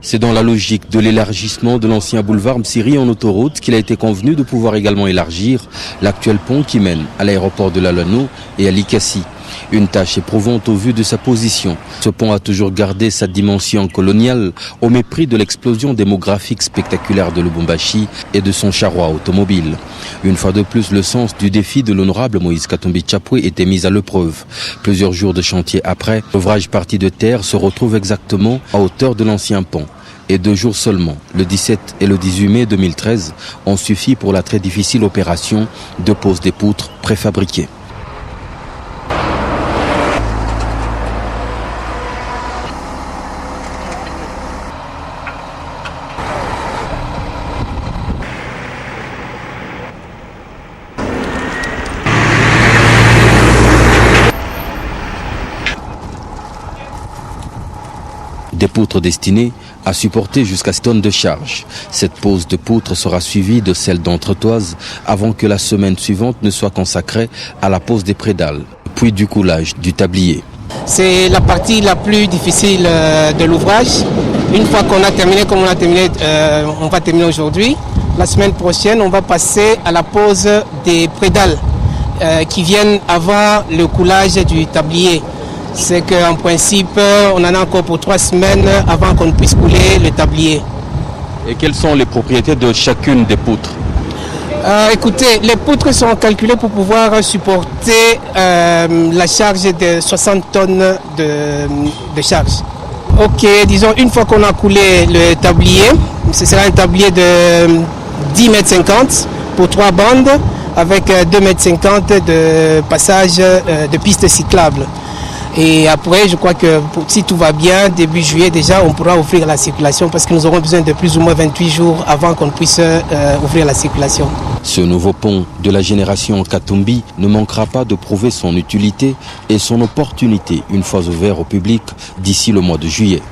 C'est dans la logique de l'élargissement de l'ancien boulevard Msiri en autoroute qu'il a été convenu de pouvoir également élargir l'actuel pont qui mène à l'aéroport de Lalano et à Likassi. Une tâche éprouvante au vu de sa position. Ce pont a toujours gardé sa dimension coloniale au mépris de l'explosion démographique spectaculaire de Lubumbashi et de son charroi automobile. Une fois de plus, le sens du défi de l'honorable Moïse Katumbi Tchapoué était mis à l'épreuve. Plusieurs jours de chantier après, l'ouvrage parti de terre se retrouve exactement à hauteur de l'ancien pont. Et 2 jours seulement, le 17 et le 18 mai 2013, ont suffi pour la très difficile opération de pose des poutres préfabriquées. Des poutres destinées à supporter jusqu'à 6 tonnes de charge. Cette pose de poutres sera suivie de celle d'entretoise avant que la semaine suivante ne soit consacrée à la pose des prédales, puis du coulage du tablier. C'est la partie la plus difficile de l'ouvrage. Une fois qu'on a terminé, comme on a terminé, on va terminer aujourd'hui. La semaine prochaine, on va passer à la pose des prédales qui viennent avant le coulage du tablier. C'est qu'en principe, on en a encore pour 3 semaines avant qu'on puisse couler le tablier. Et quelles sont les propriétés de chacune des poutres? Écoutez, les poutres sont calculées pour pouvoir supporter la charge de 60 tonnes de charge. Ok, disons une fois qu'on a coulé le tablier, ce sera un tablier de 10,50 m pour 3 bandes avec 2,50 m de passage de piste cyclable. Et après, je crois que si tout va bien, début juillet déjà, on pourra ouvrir la circulation parce que nous aurons besoin de plus ou moins 28 jours avant qu'on puisse ouvrir la circulation. Ce nouveau pont de la génération Katumbi ne manquera pas de prouver son utilité et son opportunité une fois ouvert au public d'ici le mois de juillet.